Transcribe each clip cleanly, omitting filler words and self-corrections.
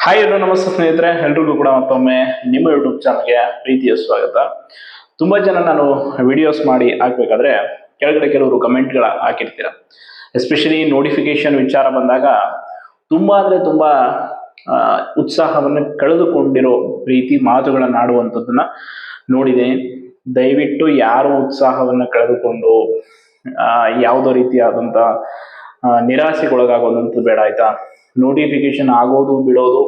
Hi ಎಲ್ಲರೂ ನಮಸ್ತೆ ಸ್ನೇಹಿತರೆ, ಎಲ್ರಿಗೂ ಕೂಡ ಮತ್ತೊಮ್ಮೆ ನಿಮ್ಮ ಯೂಟ್ಯೂಬ್ ಚಾನಲ್ಗೆ ಪ್ರೀತಿಯ ಸ್ವಾಗತ. ತುಂಬಾ ಜನ ನಾನು ವಿಡಿಯೋಸ್ ಮಾಡಿ ಹಾಕ್ಬೇಕಾದ್ರೆ ಕೆಳಗಡೆ ಕೆಲವರು ಕಮೆಂಟ್ಗಳ ಹಾಕಿರ್ತೀರ. ಎಸ್ಪೆಷಲಿ ನೋಟಿಫಿಕೇಶನ್ ವಿಚಾರ ಬಂದಾಗ ತುಂಬಾ ಅಂದ್ರೆ ತುಂಬಾ ಉತ್ಸಾಹವನ್ನು ಕಳೆದುಕೊಂಡಿರೋ ರೀತಿ ಮಾತುಗಳನ್ನ ಆಡುವಂಥದ್ದನ್ನ ನೋಡಿದೆ. ದಯವಿಟ್ಟು ಯಾರು ಉತ್ಸಾಹವನ್ನು ಕಳೆದುಕೊಂಡು ಯಾವುದೋ ರೀತಿಯಾದಂಥ ನಿರಾಸೆಗೊಳಗಾಗೋದಂತೂ ಬೇಡ, ಆಯ್ತಾ. ನೋಟಿಫಿಕೇಶನ್ ಆಗೋದು ಬಿಡೋದು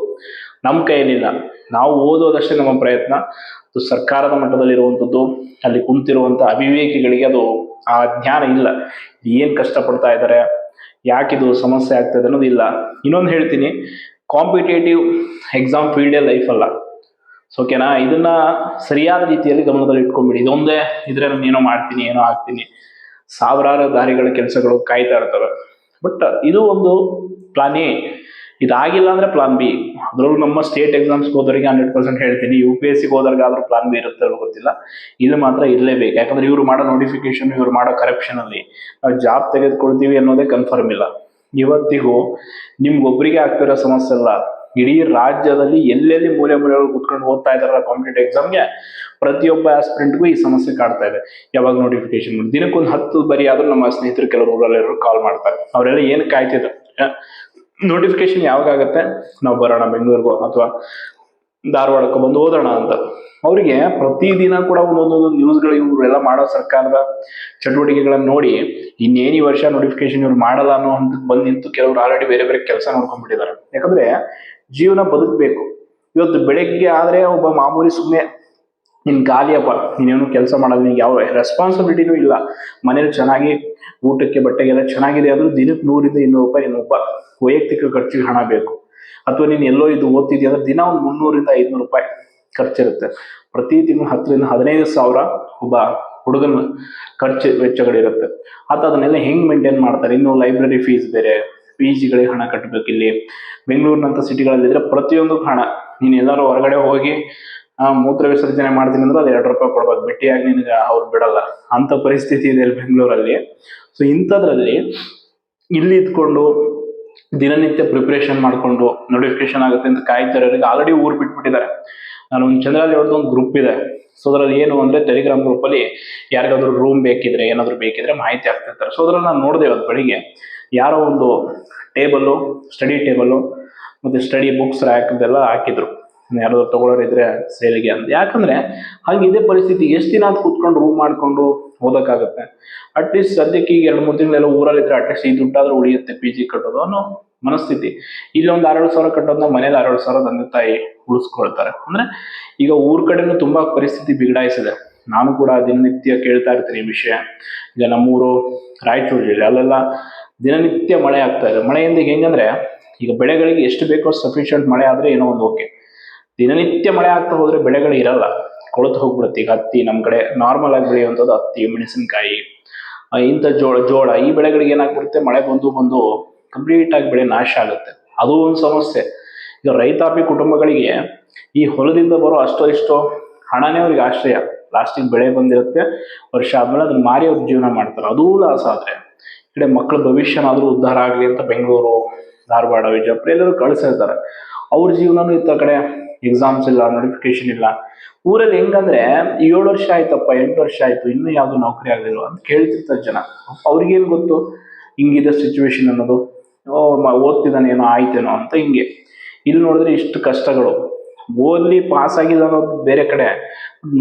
ನಮ್ಮ ಕೈಯಲ್ಲಿಲ್ಲ. ನಾವು ಓದೋದಷ್ಟೇ ನಮ್ಮ ಪ್ರಯತ್ನ. ಅದು ಸರ್ಕಾರದ ಮಟ್ಟದಲ್ಲಿರುವಂಥದ್ದು, ಅಲ್ಲಿ ಕುಂತಿರುವಂಥ ಅವಿವೇಕಿಗಳಿಗೆ ಅದು ಆ ಜ್ಞಾನ ಇಲ್ಲ. ಏನು ಕಷ್ಟಪಡ್ತಾ ಇದ್ದಾರೆ, ಯಾಕಿದು ಸಮಸ್ಯೆ ಆಗ್ತದೆ ಅನ್ನೋದು ಇಲ್ಲ. ಇನ್ನೊಂದು ಹೇಳ್ತೀನಿ, ಕಾಂಪಿಟೇಟಿವ್ ಎಕ್ಸಾಮ್ ಫೀಲ್ಡೇ ಲೈಫ್ ಅಲ್ಲ. ಓಕೆನಾ? ಇದನ್ನ ಸರಿಯಾದ ರೀತಿಯಲ್ಲಿ ಗಮನದಲ್ಲಿ ಇಟ್ಕೊಂಡ್ಬಿಡಿ. ಇದೊಂದೇ ಇದ್ರೆ ನಾನು ಏನೋ ಮಾಡ್ತೀನಿ, ಏನೋ ಆಗ್ತೀನಿ, ಸಾವಿರಾರು ದಾರಿಗಳ ಕೆಲಸಗಳು ಕಾಯ್ತಾ ಇರ್ತವೆ. ಬಟ್ ಇದು ಒಂದು ಪ್ಲಾನ್ ಎ. ಇದಾಗಿಲ್ಲ ಅಂದ್ರೆ ಪ್ಲಾನ್ ಬಿ. ಅದ್ರಲ್ಲೂ ನಮ್ಮ ಸ್ಟೇಟ್ ಎಕ್ಸಾಮ್ಸ್ಗೆ ಹೋದವರಿಗೆ 100% ಹೇಳ್ತೀನಿ, UPSC ಹೋದವ್ರಿಗಾದ್ರೂ ಪ್ಲಾನ್ ಬಿ ಇರುತ್ತೆ ಗೊತ್ತಿಲ್ಲ, ಇಲ್ಲಿ ಮಾತ್ರ ಇರಲೇಬೇಕು. ಯಾಕಂದ್ರೆ ಇವ್ರು ಮಾಡೋ ನೋಟಿಫಿಕೇಶನ್, ಇವ್ರು ಮಾಡೋ ಕರಪ್ಷನ್ ಅಲ್ಲಿ ನಾವು ಜಾಬ್ ತೆಗೆದುಕೊಳ್ತೀವಿ ಅನ್ನೋದೇ ಕನ್ಫರ್ಮ್ ಇಲ್ಲ. ಇವತ್ತಿಗೂ ನಿಮ್ಗೊಬ್ಬರಿಗೆ ಆಗ್ತಿರೋ ಸಮಸ್ಯೆ ಅಲ್ಲ, ಇಡೀ ರಾಜ್ಯದಲ್ಲಿ ಎಲ್ಲೆಲ್ಲಿ ಮೂಲೆ ಮೂಲೆಗಳು ಕುತ್ಕೊಂಡು ಓದ್ತಾ ಇದಾರಲ್ಲ ಕಾಂಪಿಟೇಟಿವ್ ಎಕ್ಸಾಮ್ಗೆ, ಪ್ರತಿಯೊಬ್ಬ ಆಸ್ಪಿರೆಂಟ್ಗೂ ಈ ಸಮಸ್ಯೆ ಕಾಡ್ತಾ ಇದೆ. ಯಾವಾಗ ನೋಟಿಫಿಕೇಶನ್ ದಿನಕ್ಕೊಂದು 10 ಬರಿ ಆದ್ರೂ ನಮ್ಮ ಸ್ನೇಹಿತರು ಕೆಲವರು ಊರಲ್ಲೆಲ್ಲರೂ ಕಾಲ್ ಮಾಡ್ತಾರೆ. ಅವರೆಲ್ಲ ಏನು ಕಾಯ್ತಿದ್ರು, ನೋಟಿಫಿಕೇಶನ್ ಯಾವಾಗ ಆಗುತ್ತೆ, ನಾವು ಬರೋಣ ಬೆಂಗಳೂರಿಗೋ ಅಥವಾ ಧಾರವಾಡಕ್ಕೋ ಬಂದು ಓದೋಣ ಅಂತ. ಅವರಿಗೆ ಪ್ರತಿದಿನ ಕೂಡ ಒಂದೊಂದು ನ್ಯೂಸ್ಗಳು ಇವರೆಲ್ಲ ಮಾಡೋ ಸರ್ಕಾರದ ಚಟುವಟಿಕೆಗಳನ್ನ ನೋಡಿ ಇನ್ನೇನು ಈ ವರ್ಷ ನೋಟಿಫಿಕೇಶನ್ ಇವ್ರು ಮಾಡಲ್ಲ ಅನ್ನೋ ಹಂತಕ್ಕೆ ಬಂದು ನಿಂತು ಕೆಲವರು ಆಲ್ರೆಡಿ ಬೇರೆ ಬೇರೆ ಕೆಲಸ ನೋಡ್ಕೊಂಡ್ಬಿಟ್ಟಿದ್ದಾರೆ. ಯಾಕಂದ್ರೆ ಜೀವನ ಬದುಕಬೇಕು. ಇವತ್ತು ಬೆಳಗ್ಗೆ ಆದ್ರೆ ಒಬ್ಬ ಮಾಮೂಲಿ ಸುಮ್ಮನೆ ನಿನ್ ಖಾಲಿಯಪ್ಪ, ನೀನೇನು ಕೆಲಸ ಮಾಡೋದು, ನಿನ್ಗೆ ಯಾವ ರೆಸ್ಪಾನ್ಸಿಬಿಲಿಟಿನೂ ಇಲ್ಲ, ಮನೇಲಿ ಚೆನ್ನಾಗಿ ಊಟಕ್ಕೆ ಬಟ್ಟೆಗೆಲ್ಲ ಚೆನ್ನಾಗಿದೆ ಆದ್ರೂ ದಿನಕ್ಕೆ 100 ರಿಂದ 200 ರೂಪಾಯಿ ಇನ್ನೊಬ್ಬ ವೈಯಕ್ತಿಕ ಖರ್ಚಿಗೆ ಹಣ ಬೇಕು. ಅಥವಾ ನೀನು ಎಲ್ಲೋ ಇದು ಓದ್ತಿದ್ಯಾ ಅಂದ್ರೆ ದಿನ ಒಂದು 300 ರಿಂದ 500 ರೂಪಾಯಿ ಖರ್ಚಿರುತ್ತೆ. ಪ್ರತಿ ತಿಂಗಳು 10 ರಿಂದ 15 ಸಾವಿರ ಒಬ್ಬ ಹುಡುಗನ ಖರ್ಚು ವೆಚ್ಚಗಳಿರುತ್ತೆ. ಅದನ್ನೆಲ್ಲ ಹೆಂಗ್ ಮೇಂಟೈನ್ ಮಾಡ್ತಾರೆ? ಇನ್ನು ಲೈಬ್ರರಿ ಫೀಸ್ ಬೇರೆ, PGಗಳಿಗೆ ಹಣ ಕಟ್ಟಬೇಕು. ಇಲ್ಲಿ ಬೆಂಗಳೂರಿನಂತ ಸಿಟಿಗಳಲ್ಲಿದ್ರೆ ಪ್ರತಿಯೊಂದಕ್ಕೂ ಹಣ. ನೀನು ಎಲ್ಲಾರು ಹೊರಗಡೆ ಹೋಗಿ ಮೂತ್ರ ವಿಸರ್ಜನೆ ಮಾಡ್ತೀನಿ ಅಂದ್ರೆ ಅದು 2 ರೂಪಾಯಿ ಕೊಡ್ಬೇಕು, ಭೇಟಿಯಾಗಿ ನಿನಗೆ ಅವ್ರು ಬಿಡಲ್ಲ, ಅಂತ ಪರಿಸ್ಥಿತಿ ಇದೆ ಇಲ್ಲಿ ಬೆಂಗಳೂರಲ್ಲಿ. ಸೊ ಇಂಥದ್ರಲ್ಲಿ ಇಲ್ಲಿ ಇದ್ಕೊಂಡು ದಿನನಿತ್ಯ ಪ್ರಿಪರೇಷನ್ ಮಾಡ್ಕೊಂಡು ನೋಟಿಫಿಕೇಶನ್ ಆಗುತ್ತೆ ಅಂತ ಕಾಯ್ತಾರೋರಿಗೆ ಆಲ್ರೆಡಿ ಊರು ಬಿಟ್ಬಿಟ್ಟಿದ್ದಾರೆ. ನಾನು ಒಂದು ಚಂದ್ರಲ್ಲಿ ಹೊಡೆದ ಒಂದು ಗ್ರೂಪ್ ಇದೆ. ಸೊ ಅದ್ರಲ್ಲಿ ಏನು ಅಂದ್ರೆ ಟೆಲಿಗ್ರಾಮ್ ಗ್ರೂಪ್ ಅಲ್ಲಿ ಯಾರಿಗಾದ್ರೂ ರೂಮ್ ಬೇಕಿದ್ರೆ, ಏನಾದ್ರು ಬೇಕಿದ್ರೆ ಮಾಹಿತಿ ಆಗ್ತಿರ್ತಾರೆ. ಸೊ ಅದ್ರಲ್ಲಿ ನಾನು ನೋಡಿದೆ ಇವತ್ತು ಬೆಳಿಗ್ಗೆ ಯಾರೋ ಒಂದು ಟೇಬಲ್ಲು, ಸ್ಟಡಿ ಟೇಬಲ್ಲು ಮತ್ತೆ ಸ್ಟಡಿ ಬುಕ್ಸ್ ರ್ಯಾಕ್ ಇದೆಲ್ಲ ಹಾಕಿದ್ರು. ಯಾರಾದ್ರು ತಗೊಳ್ಳೋರಿದ್ರೆ ಸೇಲಿಗೆ ಅಂತ. ಯಾಕಂದ್ರೆ ಹಾಗಿದೆ ಪರಿಸ್ಥಿತಿ. ಎಷ್ಟು ದಿನ ಅಂತ ಕೂತ್ಕೊಂಡು ರೂಮ್ ಮಾಡ್ಕೊಂಡು ಓದಕ್ಕಾಗತ್ತೆ? ಅಟ್ಲೀಸ್ಟ್ ಸದ್ಯಕ್ಕೆ ಈಗ 2-3 ತಿಂಗಳೆಲ್ಲ ಊರಲ್ಲಿದ್ರೆ ಅಟ್ಲೀಸ್ಟ್ ಈ ದುಡ್ಡಾದ್ರೂ ಉಳಿಯುತ್ತೆ PG ಕಟ್ಟೋದು ಅನ್ನೋ ಮನಸ್ಥಿತಿ. ಇಲ್ಲಿ ಒಂದು 6,000 ಕಟ್ಟೋದನ್ನ ಮನೇಲಿ 6,000 ತಂದೆ ತಾಯಿ ಉಳಿಸ್ಕೊಳ್ತಾರೆ. ಅಂದ್ರೆ ಈಗ ಊರ್ ಕಡೆನೂ ತುಂಬಾ ಪರಿಸ್ಥಿತಿ ಬಿಗಡಾಯಿಸಿದೆ. ನಾನು ಕೂಡ ದಿನನಿತ್ಯ ಕೇಳ್ತಾ ಇರ್ತೀನಿ ಈ ವಿಷಯ. ಈಗ ನಮ್ಮೂರು ರಾಯಚೂರು ಜಿಲ್ಲೆ, ಅಲ್ಲೆಲ್ಲ ದಿನನಿತ್ಯ ಮಳೆ ಆಗ್ತಾ ಇದೆ. ಮಳೆಯಿಂದ ಹೆಂಗಂದ್ರೆ ಈಗ ಬೆಳೆಗಳಿಗೆ ಎಷ್ಟು ಬೇಕೋ ಸಫಿಷಿಯಂಟ್ ಮಳೆ ಆದ್ರೆ ಏನೋ ಒಂದು ಓಕೆ. ದಿನನಿತ್ಯ ಮಳೆ ಆಗ್ತಾ ಹೋದ್ರೆ ಬೆಳೆಗಳು ಇರಲ್ಲ, ಕೊಳತು ಹೋಗ್ಬಿಡುತ್ತೆ. ಈಗ ಹತ್ತಿ ನಮ್ ಕಡೆ ನಾರ್ಮಲ್ ಆಗಿ ಬೆಳೆಯುವಂಥದ್ದು ಹತ್ತಿ, ಮೆಣಸಿನಕಾಯಿ, ಇಂಥ ಜೋಳ ಈ ಬೆಳೆಗಳಿಗೆ ಏನಾಗ್ಬಿಡುತ್ತೆ, ಮಳೆ ಬಂದು ಕಂಪ್ಲೀಟ್ ಆಗಿ ಬೆಳೆ ನಾಶ ಆಗುತ್ತೆ. ಅದು ಒಂದು ಸಮಸ್ಯೆ. ಈಗ ರೈತಾಪಿ ಕುಟುಂಬಗಳಿಗೆ ಈ ಹೊಲದಿಂದ ಬರೋ ಅಷ್ಟೋ ಹಣನೇ ಅವ್ರಿಗೆ ಆಶ್ರಯ. ಲಾಸ್ಟಿಗೆ ಬೆಳೆ ಬಂದಿರುತ್ತೆ, ವರ್ಷ ಆದ್ಮೇಲೆ ಅದನ್ನ ಮಾರಿ ಅವ್ರ ಜೀವನ ಮಾಡ್ತಾರೆ. ಅದೂ ಲಾಸ್ ಆದ್ರೆ ಈ ಕಡೆ ಮಕ್ಕಳ ಭವಿಷ್ಯನಾದ್ರೂ ಉದ್ಧಾರ ಆಗ್ಲಿ ಅಂತ ಬೆಂಗಳೂರು, ಧಾರವಾಡ, ವಿಜಯಪುರ ಎಲ್ಲರೂ ಕಳಿಸಿರ್ತಾರೆ. ಅವ್ರ ಜೀವನನೂ ಇತ್ತ ಕಡೆ ಎಕ್ಸಾಮ್ಸ್ ಇಲ್ಲ, ನೋಟಿಫಿಕೇಶನ್ ಇಲ್ಲ. ಊರಲ್ಲಿ ಹೆಂಗಂದ್ರೆ 7 ವರ್ಷ ಆಯ್ತಪ್ಪ, 8 ವರ್ಷ ಆಯ್ತು, ಇನ್ನೂ ಯಾವ್ದು ನೌಕರಿ ಆಗ್ಲಿಲ್ಲ ಅಂತ ಕೇಳ್ತಿರ್ತಾರೆ ಜನ. ಅವ್ರಿಗೇನ್ ಗೊತ್ತು ಹಿಂಗಿದೆ ಸಿಚುವೇಶನ್ ಅನ್ನೋದು. ಓದ್ತಿದ್ದಾನೆ ಏನೋ ಆಯ್ತೇನೋ ಅಂತ ಹಿಂಗೆ. ಇಲ್ಲಿ ನೋಡಿದ್ರೆ ಇಷ್ಟು ಕಷ್ಟಗಳು. ಓದ್ಲಿ ಪಾಸ್ ಆಗಿಲ್ಲ ಅನ್ನೋದು ಬೇರೆ ಕಡೆ,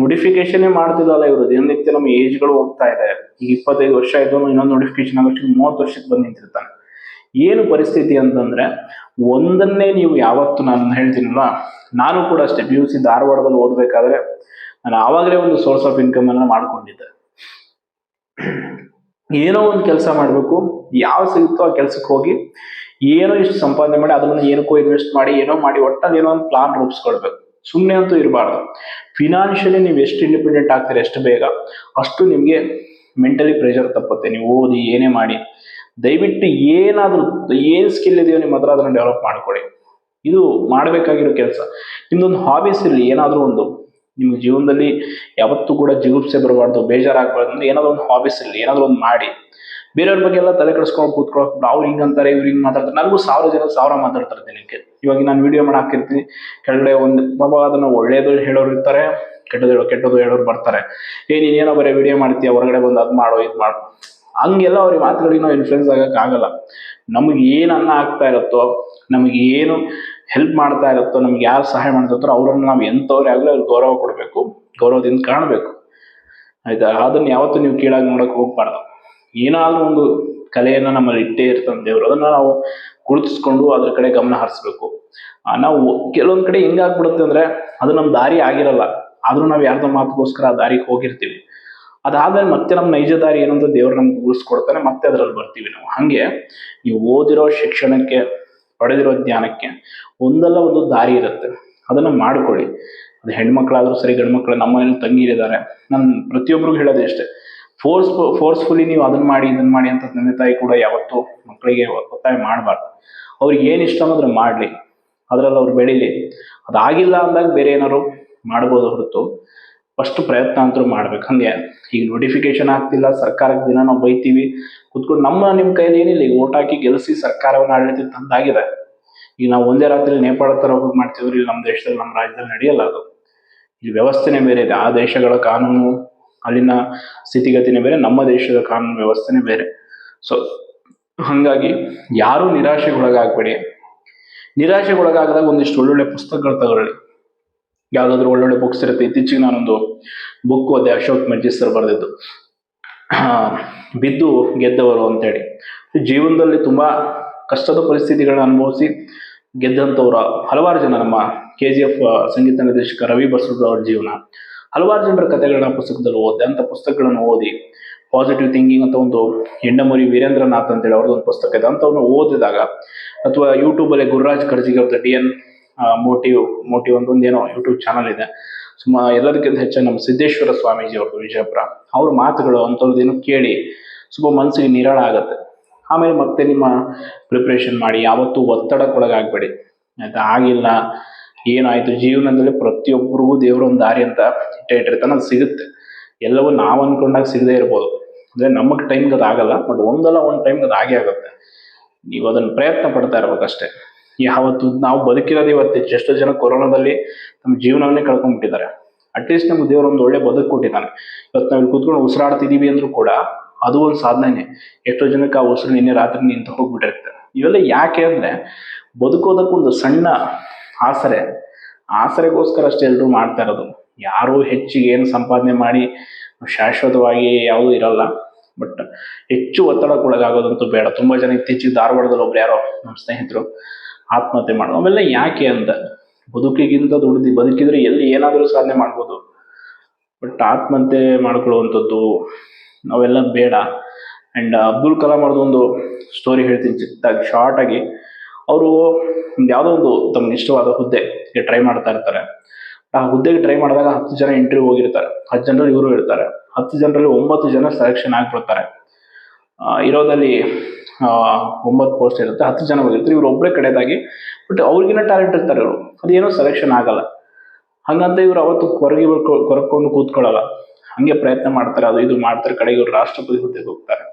ನೋಟಿಫಿಕೇಶನ್ ಮಾಡ್ತಿದ್ದಲ್ಲ ಇವರು. ದಿನನಿತ್ಯ ನಮ್ಮ ಏಜ್ಗಳು ಹೋಗ್ತಾ ಇದೆ. ಈಗ 25 ವರ್ಷ ಆಯ್ತು, ಇನ್ನೊಂದು ನೋಟಿಫಿಕೇಶನ್ ಆಗೋಷ್ಟು 30 ವರ್ಷಕ್ಕೆ ಬಂದು ನಿಂತಿರ್ತಾನೆ. ಏನು ಪರಿಸ್ಥಿತಿ ಅಂತಂದ್ರೆ, ಒಂದನ್ನೇ ನೀವು ಯಾವತ್ತು, ನಾನು ಹೇಳ್ತೀನಲ್ಲ, ನಾನು ಕೂಡ ಅಷ್ಟೇ PUC ಧಾರವಾಡದಲ್ಲಿ ಓದ್ಬೇಕಾದ್ರೆ ನಾನು ಆವಾಗಲೇ ಒಂದು ಸೋರ್ಸ್ ಆಫ್ ಇನ್ಕಮ್ ಅನ್ನ ಮಾಡ್ಕೊಂಡಿದ್ದೆ. ಏನೋ ಒಂದು ಕೆಲಸ ಮಾಡ್ಬೇಕು, ಯಾವ ಸಿಗುತ್ತೋ ಆ ಕೆಲ್ಸಕ್ಕೆ ಹೋಗಿ ಏನೋ ಇಷ್ಟು ಸಂಪಾದನೆ ಮಾಡಿ ಅದನ್ನ ಏನಕ್ಕೋ ಇನ್ವೆಸ್ಟ್ ಮಾಡಿ, ಏನೋ ಮಾಡಿ, ಒಟ್ಟಲ್ಲಿ ಏನೋ ಒಂದು ಪ್ಲಾನ್ ರೂಪಿಸ್ಕೊಳ್ಬೇಕು. ಸುಮ್ಮನೆ ಅಂತೂ ಇರಬಾರ್ದು. ಫಿನಾನ್ಷಿಯಲಿ ನೀವು ಎಷ್ಟು ಇಂಡಿಪೆಂಡೆಂಟ್ ಆಗ್ತೀರಿ ಎಷ್ಟು ಬೇಗ, ಅಷ್ಟು ನಿಮ್ಗೆ ಮೆಂಟಲಿ ಪ್ರೆಷರ್ ತಪ್ಪುತ್ತೆ. ನೀವು ಓದಿ ಏನೇ ಮಾಡಿ ದಯವಿಟ್ಟು ಏನಾದ್ರೂ ಏನ್ ಸ್ಕಿಲ್ ಇದೆಯೋ ನಿಮ್ಮ ಹತ್ರ ಅದನ್ನ ಡೆವಲಪ್ ಮಾಡ್ಕೊಳ್ಳಿ. ಇದು ಮಾಡ್ಬೇಕಾಗಿರೋ ಕೆಲಸ. ನಿಮ್ದೊಂದು ಹಾಬೀಸ್ ಇರಲಿ, ಏನಾದ್ರೂ ಒಂದು ನಿಮ್ಮ ಜೀವನದಲ್ಲಿ ಯಾವತ್ತೂ ಕೂಡ ಜಿಗುಪ್ಸೆ ಬರಬಾರ್ದು, ಬೇಜಾರಾಗಬಾರ್ದು ಅಂದ್ರೆ ಏನಾದ್ರು ಒಂದು ಹಾಬೀಸ್ ಇರಲಿ, ಏನಾದ್ರು ಒಂದು ಮಾಡಿ. ಬೇರೆಯವ್ರ ಬಗ್ಗೆ ಎಲ್ಲ ತಲೆ ಕೆಡಿಸ್ಕೊಂಡು ಕೂತ್ಕೊಳ್ಳೋಕೆ ಅವ್ರು ಹಿಂಗಂತಾರೆ ಇವ್ರು ಹಿಂಗೆ ಮಾತಾಡ್ತಾರೆ. ನನಗೂ 1000 ಜನ 1000 ಮಾತಾಡ್ತಾರೆ ದಿನಕ್ಕೆ. ಇವಾಗ ನಾನು ವಿಡಿಯೋ ಮಾಡಿ ಹಾಕಿರ್ತೀನಿ, ಕೆಳಗಡೆ ಒಂದು ಪಾಪ ಅದನ್ನ ಒಳ್ಳೇದು ಹೇಳೋರು ಇರ್ತಾರೆ, ಕೆಟ್ಟದ್ದು ಹೇಳೋರು ಬರ್ತಾರೆ. ನೀನೇನೋ ಬರೀ ವಿಡಿಯೋ ಮಾಡ್ತೀಯ, ಹೊರಗಡೆ ಬಂದು ಅದ್ ಮಾಡೋ ಇದು ಮಾಡೋ, ಹಂಗೆಲ್ಲ ಅವ್ರಿಗೆ ಮಾತುಗಳಿಗೆ ನಾವು ಇನ್ಫ್ಲೂಯೆನ್ಸ್ ಆಗಲ್ಲ. ನಮಗೆ ಏನು ಅನ್ನ ಆಗ್ತಾ ಇರುತ್ತೋ, ನಮಗೆ ಏನು ಹೆಲ್ಪ್ ಮಾಡ್ತಾ ಇರುತ್ತೋ, ನಮ್ಗೆ ಯಾರು ಸಹಾಯ ಮಾಡ್ತಾ ಇರ್ತಾರೋ ಅವ್ರನ್ನ ನಾವು ಎಂಥವ್ರೇ ಆಗಲಿ ಅವ್ರಿಗೆ ಗೌರವ ಕೊಡಬೇಕು, ಗೌರವದಿಂದ ಕಾಣಬೇಕು. ಆಯ್ತಾ? ಅದನ್ನ ಯಾವತ್ತೂ ನೀವು ಕೀಳಾಗಿ ನೋಡಕ್ ಹೋಗ್ಬಾರ್ದು. ಏನಾದ್ರೂ ಒಂದು ಕಲೆಯನ್ನ ನಮ್ಮಲ್ಲಿ ಇಟ್ಟೇ ಇರ್ತಾನೆ ದೇವ್ರು, ಅದನ್ನ ನಾವು ಗುರುತಿಸ್ಕೊಂಡು ಅದ್ರ ಕಡೆ ಗಮನ ಹರಿಸ್ಬೇಕು. ನಾವು ಕೆಲವೊಂದ್ ಕಡೆ ಹೆಂಗಾಗ್ಬಿಡುತ್ತೆ ಅಂದ್ರೆ ಅದು ನಮ್ ದಾರಿ ಆಗಿರಲ್ಲ, ಆದ್ರೂ ನಾವು ಯಾರ್ದೋ ಮಾತುಗೋಸ್ಕರ ಆ ದಾರಿಗೆ ಹೋಗಿರ್ತೀವಿ. ಅದಾದ್ಮೇಲೆ ಮತ್ತೆ ನಮ್ಮ ನೈಜ ದಾರಿ ಏನು ಅಂತ ದೇವ್ರು ನಮ್ಗೆ ಉಳಿಸ್ಕೊಡ್ತಾನೆ, ಮತ್ತೆ ಅದ್ರಲ್ಲಿ ಬರ್ತೀವಿ ನಾವು. ಹಂಗೆ ನೀವು ಓದಿರೋ ಶಿಕ್ಷಣಕ್ಕೆ, ಪಡೆದಿರೋ ಜ್ಞಾನಕ್ಕೆ ಒಂದಲ್ಲ ಒಂದು ದಾರಿ ಇರುತ್ತೆ, ಅದನ್ನ ಮಾಡ್ಕೊಳ್ಳಿ. ಅದು ಹೆಣ್ಮಕ್ಳಾದ್ರೂ ಸರಿ, ಗಂಡು ಮಕ್ಳು, ನಮ್ಮ ಮನೇಲಿ ತಂಗಿರಿದ್ದಾರೆ, ನಾನು ಪ್ರತಿಯೊಬ್ಬರಿಗೂ ಹೇಳೋದೇ ಅಷ್ಟೇ, ಫೋರ್ಸ್ಫುಲಿ ನೀವು ಅದನ್ನ ಮಾಡಿ ಇದನ್ನ ಮಾಡಿ ಅಂತ ತಂದೆ ತಾಯಿ ಕೂಡ ಯಾವತ್ತೂ ಮಕ್ಕಳಿಗೆ ಒತ್ತಾಯ ಮಾಡಬಾರ್ದು. ಅವ್ರಿಗೆ ಏನು ಇಷ್ಟ ಅನ್ನೋದ್ರ ಮಾಡ್ಲಿ, ಅದ್ರಲ್ಲಿ ಅವ್ರು ಬೆಳೀಲಿ. ಅದಾಗಿಲ್ಲ ಅಂದಾಗ ಬೇರೆ ಏನಾದ್ರು ಮಾಡ್ಬೋದು ಹೊರತು ಫಸ್ಟ್ ಪ್ರಯತ್ನ ಅಂತೂ ಮಾಡ್ಬೇಕು. ಹಂಗೆ ಈಗ ನೋಟಿಫಿಕೇಶನ್ ಆಗ್ತಿಲ್ಲ, ಸರ್ಕಾರಕ್ಕೆ ದಿನ ನಾವು ಬೈತೀವಿ ಕುತ್ಕೊಂಡು, ನಿಮ್ಮ ಕೈಯಲ್ಲಿ ಏನಿಲ್ಲ. ಈಗ ಓಟ್ ಹಾಕಿ ಗೆಲ್ಲಿಸಿ ಸರ್ಕಾರವನ್ನು ಆಡಳಿತ ತಂದಾಗಿದೆ. ಈಗ ನಾವು ಒಂದೇ ರಾತ್ರಿ ನೇಪಾಳ ತರ ಹೋಗಿ ಮಾಡ್ತಿದ್ರು, ಇಲ್ಲಿ ನಮ್ಮ ದೇಶದಲ್ಲಿ, ನಮ್ಮ ರಾಜ್ಯದಲ್ಲಿ ನಡೆಯಲ್ಲ ಅದು. ಈ ವ್ಯವಸ್ಥೆನೇ ಬೇರೆ ಇದೆ. ಆ ದೇಶಗಳ ಕಾನೂನು, ಅಲ್ಲಿನ ಸ್ಥಿತಿಗತಿನೇ ಬೇರೆ, ನಮ್ಮ ದೇಶದ ಕಾನೂನು ವ್ಯವಸ್ಥೆನೇ ಬೇರೆ. ಸೊ ಹಂಗಾಗಿ ಯಾರು ನಿರಾಶೆಗೊಳಗಾಗಬೇಡಿ. ನಿರಾಶೆಗೊಳಗಾಗದಾಗ ಒಂದಿಷ್ಟು ಒಳ್ಳೊಳ್ಳೆ ಪುಸ್ತಕಗಳು ತಗೊಳ್ಳಿ. ಯಾವ್ದಾದ್ರು ಒಳ್ಳೊಳ್ಳೆ ಬುಕ್ಸ್ ಇರುತ್ತೆ. ಇತ್ತೀಚೆಗೆ ನಾನೊಂದು ಬುಕ್ ಓದೆ, ಅಶೋಕ್ ಮೆಜ್ಜಿ ಸರ್ ಬರೆದಿದ್ದು, ಬಿದ್ದು ಗೆದ್ದವರು ಅಂತೇಳಿ. ಜೀವನದಲ್ಲಿ ತುಂಬಾ ಕಷ್ಟದ ಪರಿಸ್ಥಿತಿಗಳನ್ನ ಅನುಭವಿಸಿ ಗೆದ್ದಂಥವ್ರು ಹಲವಾರು ಜನ. ನಮ್ಮ KGF ಸಂಗೀತ ನಿರ್ದೇಶಕ ರವಿ ಬಸವರಾಜ್ ಅವ್ರ ಜೀವನ, ಹಲವಾರು ಜನರ ಕಥೆಗಳನ್ನ ಪುಸ್ತಕದಲ್ಲಿ ಓದಿದೆ. ಅಂತ ಪುಸ್ತಕಗಳನ್ನು ಓದಿ, ಪಾಸಿಟಿವ್ ಥಿಂಕಿಂಗ್ ಅಂತ ಒಂದು ಎಂಡಮೂರಿ ವೀರೇಂದ್ರನಾಥ್ ಅಂತೇಳಿ ಅವ್ರದ್ದು ಒಂದು ಪುಸ್ತಕ ಇದೆ, ಅಂಥವ್ನು ಓದಿದಾಗ, ಅಥವಾ ಯೂಟ್ಯೂಬಲ್ಲಿ ಗುರುರಾಜ್ ಕರ್ಜಿಗೆ ಅವ್ರದ್ದು DN ಮೋಟಿವ್ ಅಂತ ಒಂದೇನೋ ಯೂಟ್ಯೂಬ್ ಚಾನಲ್ ಇದೆ. ಎಲ್ಲದಕ್ಕಿಂತ ಹೆಚ್ಚಾಗಿ ನಮ್ಮ ಸಿದ್ದೇಶ್ವರ ಸ್ವಾಮೀಜಿ ಅವ್ರದ್ದು ವಿಜಯಪುರ, ಅವ್ರ ಮಾತುಗಳು ಅಂಥವ್ರದ್ದೇನು ಕೇಳಿ ಸ್ವಲ್ಪ ಮನಸ್ಸಿಗೆ ನಿರಾಳ ಆಗುತ್ತೆ. ಆಮೇಲೆ ಮತ್ತೆ ನಿಮ್ಮ ಪ್ರಿಪ್ರೇಷನ್ ಮಾಡಿ, ಯಾವತ್ತೂ ಒತ್ತಡಕ್ಕೊಳಗಾಗಬೇಡಿ. ಆಯ್ತಾ? ಆಗಿಲ್ಲ, ಏನಾಯ್ತು, ಜೀವನದಲ್ಲಿ ಪ್ರತಿಯೊಬ್ಬರಿಗೂ ದೇವ್ರ ಒಂದು ದಾರಿ ಅಂತ ಇಟ್ಟಿರ್ತಾನೆ, ಅದು ಸಿಗುತ್ತೆ. ಎಲ್ಲವೂ ನಾವು ಅನ್ಕೊಂಡಾಗ ಸಿಗದೇ ಇರ್ಬೋದು, ಅಂದ್ರೆ ನಮಗೆ ಟೈಮ್ಗೆ ಅದು ಆಗಲ್ಲ, ಬಟ್ ಒಂದಲ್ಲ ಒಂದು ಟೈಮ್ಗೆ ಅದು ಆಗೇ ಆಗುತ್ತೆ. ನೀವು ಅದನ್ನು ಪ್ರಯತ್ನ ಪಡ್ತಾ ಇರ್ಬೇಕಷ್ಟೇ. ಯಾವತ್ತು ನಾವು ಬದುಕಿರೋದು ಇವತ್ತು, ಎಷ್ಟೋ ಜನ ಕೊರೋನಾದಲ್ಲಿ ನಮ್ಮ ಜೀವನವನ್ನೇ ಕಳ್ಕೊಂಡ್ಬಿಟ್ಟಿದ್ದಾರೆ. ಅಟ್ಲೀಸ್ಟ್ ನಮ್ಗೆ ದೇವ್ರ ಒಂದು ಒಳ್ಳೆ ಬದುಕು ಕೊಟ್ಟಿದ್ದಾನೆ. ಇವತ್ತು ನಾವು ಇಲ್ಲಿ ಕೂತ್ಕೊಂಡು ಉಸಿರಾಡ್ತಿದೀವಿ ಅಂದ್ರೂ ಕೂಡ ಅದು ಒಂದು ಸಾಧನೆ. ಎಷ್ಟೋ ಜನಕ್ಕೆ ಆ ಉಸಿರು ನಿನ್ನೆ ರಾತ್ರಿ ನಿಂತು ಹೋಗ್ಬಿಟ್ಟಿರುತ್ತೆ. ಇವೆಲ್ಲ ಯಾಕೆ ಅಂದ್ರೆ ಬದುಕೋದಕ್ಕೊಂದು ಸಣ್ಣ ಆಸರೆಗೋಸ್ಕರ ಅಷ್ಟೇ ಎಲ್ಲರೂ ಮಾಡ್ತಾ ಇರೋದು. ಯಾರು ಹೆಚ್ಚಿಗೆ ಏನು ಸಂಪಾದನೆ ಮಾಡಿ ಶಾಶ್ವತವಾಗಿ ಯಾವುದೂ ಇರಲ್ಲ, ಬಟ್ ಹೆಚ್ಚು ಒತ್ತಡಕ್ಕೊಳಗಾಗೋದಂತೂ ಬೇಡ. ತುಂಬಾ ಜನ ಇತ್ತೀಚೆಗೆ ಧಾರವಾಡದಲ್ಲಿ ಒಬ್ರು ಯಾರೋ ನಮ್ಮ ಸ್ನೇಹಿತರು ಆತ್ಮಹತ್ಯೆ ಮಾಡೋದು, ಅವೆಲ್ಲ ಯಾಕೆ ಅಂತ, ಬದುಕಿಗಿಂತ ಬದುಕಿದ್ರೆ ಎಲ್ಲಿ ಏನಾದರೂ ಸಾಧನೆ ಮಾಡ್ಬೋದು, ಬಟ್ ಆತ್ಮಹತ್ಯೆ ಮಾಡ್ಕೊಳ್ಳುವಂಥದ್ದು ಅವೆಲ್ಲ ಬೇಡ. ಅಂಡ್ ಅಬ್ದುಲ್ ಕಲಾಂ ಅವ್ರದ್ದು ಒಂದು ಸ್ಟೋರಿ ಹೇಳ್ತೀನಿ ಚಿಕ್ಕದಾಗಿ, ಶಾರ್ಟ್ ಆಗಿ. ಅವರು ಯಾವುದೋ ಒಂದು ತಮ್ಗೆ ಇಷ್ಟವಾದ ಹುದ್ದೆಗೆ ಟ್ರೈ ಮಾಡ್ತಾ ಇರ್ತಾರೆ. ಆ ಹುದ್ದೆಗೆ ಟ್ರೈ ಮಾಡಿದಾಗ 10 ಜನ ಇಂಟರ್ವ್ಯೂ ಹೋಗಿರ್ತಾರೆ. 10 ಜನರಲ್ಲಿ ಇವರು ಇರ್ತಾರೆ. 10 ಜನರಲ್ಲಿ 9 ಜನ ಸೆಲೆಕ್ಷನ್ ಆಗಿಬಿಡ್ತಾರೆ. ಇರೋದಲ್ಲಿ 9 ಪೋಸ್ಟ್ ಇರುತ್ತೆ, 10 ಜನ ಹೋಗಿರ್ತಾರೆ. ಇವ್ರು ಒಬ್ಬರೇ ಕಡೆದಾಗಿ, ಬಟ್ ಅವ್ರಿಗಿನ್ನ ಟ್ಯಾಲೆಂಟ್ ಇರ್ತಾರೆ ಇವರು, ಅದೇನೋ ಸೆಲೆಕ್ಷನ್ ಆಗಲ್ಲ. ಹಂಗಂತ ಇವ್ರು ಅವತ್ತು ಕೊರಕೊಂಡು ಕೂತ್ಕೊಳ್ಳಲ್ಲ, ಹಂಗೆ ಪ್ರಯತ್ನ ಮಾಡ್ತಾರೆ, ಅದು ಇದು ಮಾಡ್ತಾರೆ. ಕಡೆಗೆ ಇವರು ರಾಷ್ಟ್ರಪತಿ ಹುದ್ದೆಗೆ ಹೋಗ್ತಾರೆ.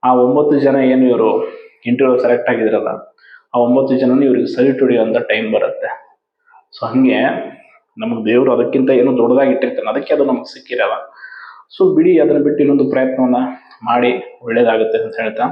ಆ 9 ಜನ ಏನು ಇವರು ಇಂಟರ್ವ್ಯೂ ಸೆಲೆಕ್ಟ್ ಆಗಿದ್ರಲ್ಲ, ಆ 9 ಜನ ಇವ್ರಿಗೆ ಸಲ್ಯೂಟ್ ಹೊಡೆಯುವಂತ ಟೈಮ್ ಬರುತ್ತೆ. ಸೊ ಹಂಗೆ ನಮಗೆ ದೇವರು ಅದಕ್ಕಿಂತ ಏನೋ ದೊಡ್ಡದಾಗಿ ಇಟ್ಟಿರ್ತಾನೆ, ಅದಕ್ಕೆ ಅದು ನಮಗೆ ಸಿಕ್ಕಿರಲ್ಲ. ಸೊ ಬಿಡಿ, ಅದನ್ನ ಬಿಟ್ಟು ಇನ್ನೊಂದು ಪ್ರಯತ್ನವನ್ನ ಮಾಡಿ, ಒಳ್ಳೇದಾಗುತ್ತೆ ಅಂತ ಹೇಳ್ತಾ